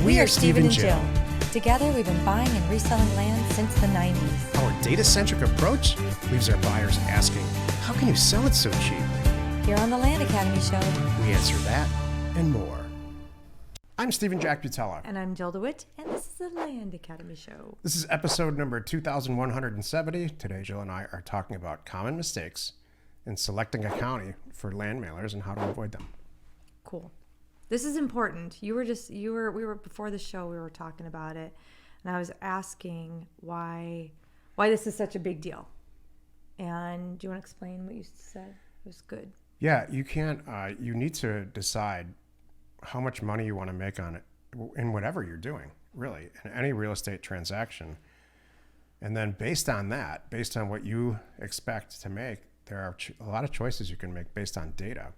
We are Steve and Jill. Together, we've been buying and reselling land since the 90s. Our data-centric approach leaves our buyers asking, how can you sell it so cheap? Here on the Land Academy Show, We answer that and more. I'm Steve and Jack Butala. And I'm Jill DeWit, and this is the Land Academy Show. This is episode number 2170. Today, Jill and I are talking about common mistakes in selecting a county for land mailers and how to avoid them. Cool. This is important. We were before the show, we were talking about it, and I was asking why this is such a big deal. And do you want to explain what you said? It was good. Yeah, you can't, you need to decide how much money you want to make on it in whatever you're doing, really, in any real estate transaction. And then based on that, based on what you expect to make, there are a lot of choices you can make based on data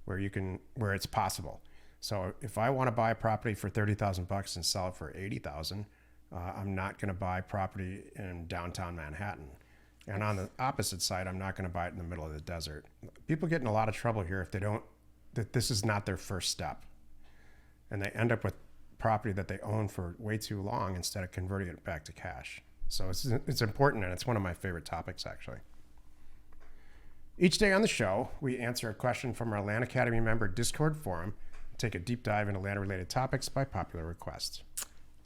where it's possible. So if I want to buy a property for $30,000 and sell it for $80,000, I'm not going to buy property in downtown Manhattan. And on the opposite side, I'm not going to buy it in the middle of the desert. People get in a lot of trouble here if that this is not their first step. And they end up with property that they own for way too long instead of converting it back to cash. So it's important, and it's one of my favorite topics, actually. Each day on the show, we answer a question from our Land Academy member Discord forum, take a deep dive into land-related topics by popular request.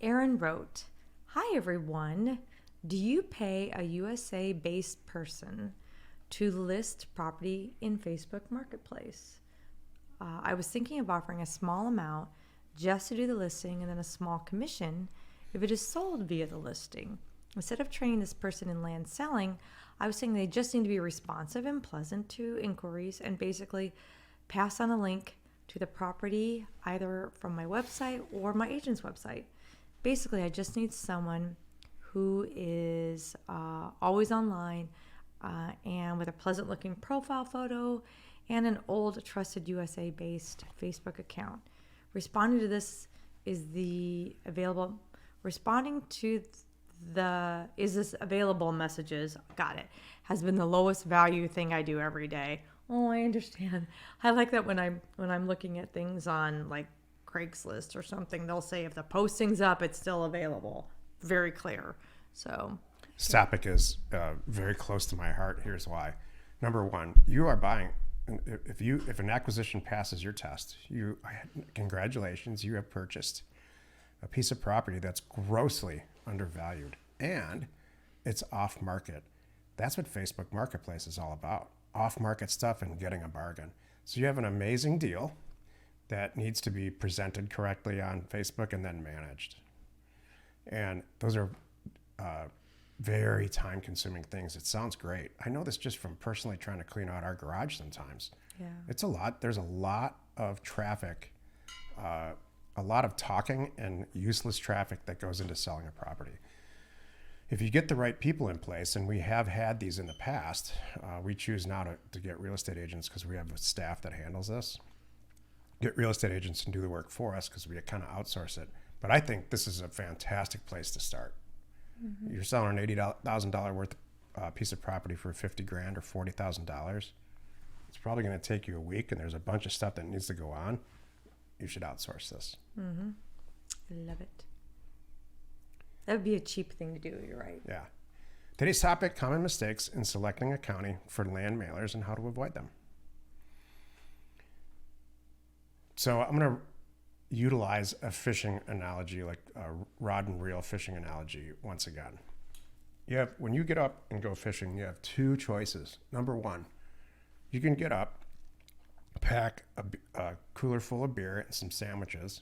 Aaron wrote, "Hi everyone. Do you pay a USA-based person to list property in Facebook Marketplace? I was thinking of offering a small amount just to do the listing and then a small commission if it is sold via the listing. Instead of training this person in land selling, I was saying they just need to be responsive and pleasant to inquiries and basically pass on a link to the property either from my website or my agent's website. Basically, I just need someone who is always online and with a pleasant looking profile photo and an old trusted USA-based Facebook account. Responding to this is this available messages, got it, has been the lowest value thing I do every day." Oh, I understand. I like that when I'm looking at things on like Craigslist or something, they'll say if the posting's up, it's still available. Very clear. So This topic is very close to my heart. Here's why. Number one, you are buying. If an acquisition passes your test, congratulations, you have purchased a piece of property that's grossly undervalued and it's off market. That's what Facebook Marketplace is all about. Off market stuff and getting a bargain. So you have an amazing deal that needs to be presented correctly on Facebook and then managed. And those are very time consuming things. It sounds great. I know this just from personally trying to clean out our garage sometimes. yeah. It's a lot. There's a lot of traffic, a lot of talking and useless traffic that goes into selling a property. If you get the right people in place, and we have had these in the past, we choose now to get real estate agents because we have a staff that handles this. Get real estate agents and do the work for us because we kind of outsource it. But I think this is a fantastic place to start. Mm-hmm. You're selling an $80,000 worth piece of property for $50,000 or $40,000. It's probably going to take you a week, and there's a bunch of stuff that needs to go on. You should outsource this. Mm-hmm. I love it. That would be a cheap thing to do. You're right. Yeah. Today's topic, common mistakes in selecting a county for land mailers and how to avoid them. So I'm going to utilize a fishing analogy, like a rod and reel fishing analogy once again. When you get up and go fishing, you have two choices. Number one, you can get up, pack a cooler full of beer and some sandwiches,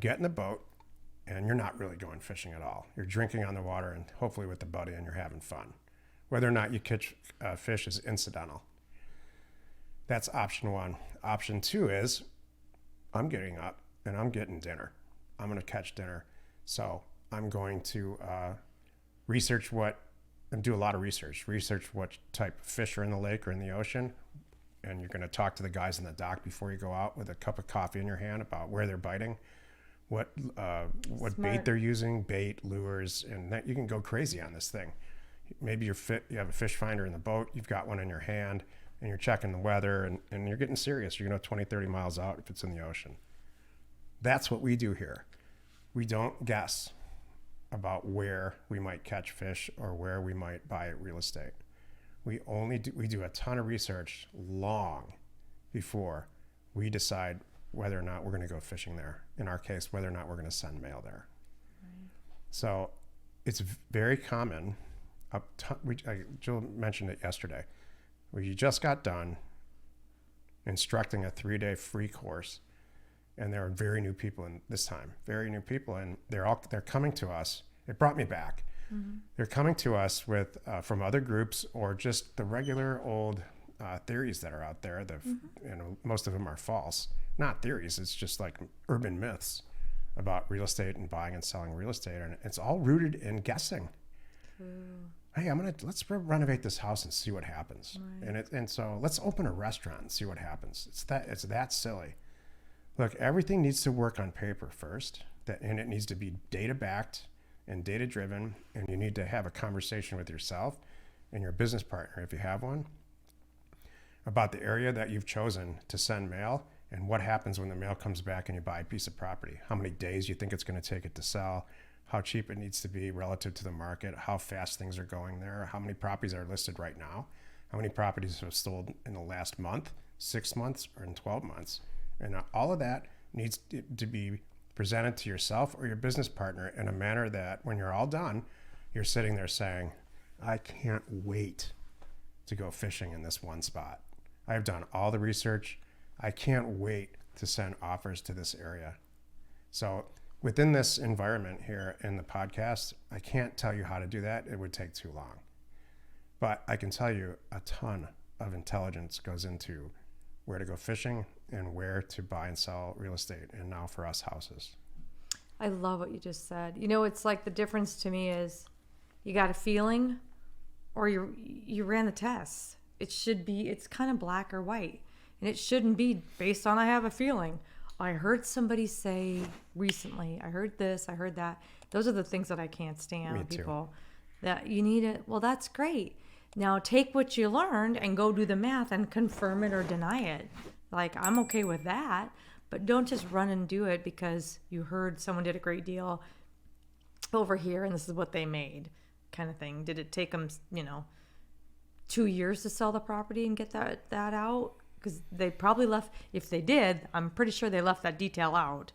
get in the boat, and you're not really going fishing at all. You're drinking on the water and hopefully with a buddy, and you're having fun. Whether or not you catch fish is incidental. That's option one. Option two is I'm getting up and I'm getting dinner. I'm going to catch dinner. So I'm going to do a lot of research. Research what type of fish are in the lake or in the ocean. And you're going to talk to the guys in the dock before you go out with a cup of coffee in your hand about where they're biting, what bait they're using, bait, lures, and that you can go crazy on this thing. Maybe you have a fish finder in the boat, you've got one in your hand, and you're checking the weather, and you're getting serious. You're going to 20, 30 miles out if it's in the ocean. That's what we do here. We don't guess about where we might catch fish or where we might buy real estate. We do a ton of research long before we decide whether or not we're going to go fishing there. In our case, whether or not we're going to send mail there. Right. So it's very common. Jill mentioned it yesterday. We just got done instructing a 3-day free course, and there are very new people in this time, very new people, and they're coming to us. It brought me back. Mm-hmm. They're coming to us with from other groups or just the regular old theories that are out there. Most of them are false. Not theories. It's just like urban myths about real estate and buying and selling real estate, and it's all rooted in guessing. Hey, let's renovate this house and see what happens. Right. And so let's open a restaurant and see what happens. It's that silly. Look, everything needs to work on paper first, and it needs to be data backed and data driven, and you need to have a conversation with yourself and your business partner, if you have one, about the area that you've chosen to send mail and what happens when the mail comes back and you buy a piece of property. How many days you think it's going to take it to sell, how cheap it needs to be relative to the market, how fast things are going there, how many properties are listed right now, how many properties have sold in the last month, 6 months, or in 12 months. And all of that needs to be presented to yourself or your business partner in a manner that when you're all done, you're sitting there saying, I can't wait to go fishing in this one spot. I've done all the research. I can't wait to send offers to this area. So within this environment here in the podcast, I can't tell you how to do that. It would take too long. But I can tell you a ton of intelligence goes into where to go fishing and where to buy and sell real estate, and now for us, houses. I love what you just said. It's like the difference to me is you got a feeling or you ran the tests. It's kind of black or white, and it shouldn't be based on I have a feeling. I heard somebody say recently, I heard this, I heard that. Those are the things that I can't stand. Me too. People that you need it. Well, that's great. Now take what you learned and go do the math and confirm it or deny it. Like, I'm okay with that, but don't just run and do it because you heard someone did a great deal over here and this is what they made, kind of thing. Did it take them, 2 years to sell the property and get that out? Because they probably left, if they did, I'm pretty sure they left that detail out,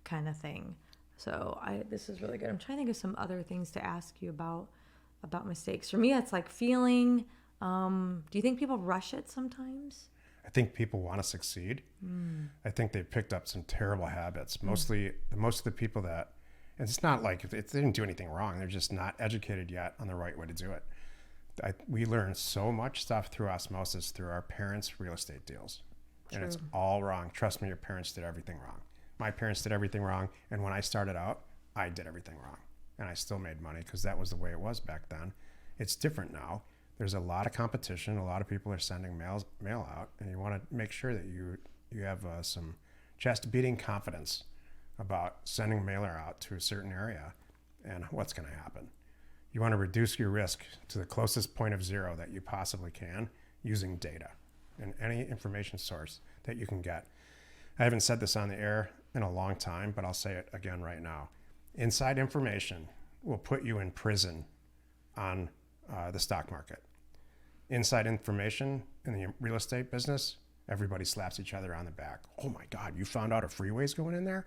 kind of thing. So this is really good. I'm trying to think of some other things to ask you about mistakes. For me, it's like feeling. Do you think people rush it sometimes? I think people want to succeed. I think they've picked up some terrible habits. Most of the people that, and it's not like they didn't do anything wrong. They're just not educated yet on the right way to do it. We learn so much stuff through osmosis through our parents' real estate deals. True. And it's all wrong. Trust me, your parents did everything wrong. My parents did everything wrong. And when I started out, I did everything wrong. And I still made money because that was the way it was back then. It's different now. There's a lot of competition. A lot of people are sending mail out, and you want to make sure that you have some chest-beating confidence about sending mailer out to a certain area and what's going to happen. You want to reduce your risk to the closest point of zero that you possibly can using data and any information source that you can get. I haven't said this on the air in a long time, but I'll say it again right now. Inside information will put you in prison on the stock market. Inside information in the real estate business, everybody slaps each other on the back. Oh my God, you found out a freeway's going in there?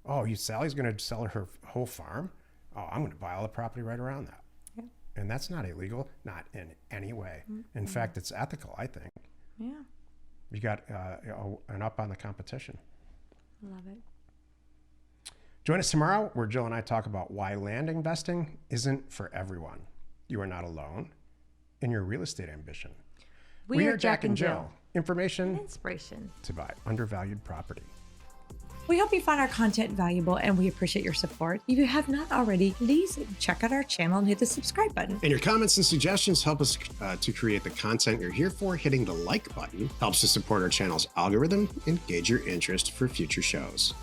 Oh, Sally's going to sell her whole farm? Oh, I'm going to buy all the property right around that. Yeah. And that's not illegal, not in any way. Mm-hmm. In fact, it's ethical, I think. Yeah. You got an up on the competition. Love it. Join us tomorrow where Jill and I talk about why land investing isn't for everyone. You are not alone in your real estate ambition. We are Jack and Jill. Information and inspiration to buy undervalued property. We hope you found our content valuable and we appreciate your support. If you have not already, please check out our channel and hit the subscribe button. And your comments and suggestions help us to create the content you're here for. Hitting the like button helps to support our channel's algorithm and gauge your interest for future shows.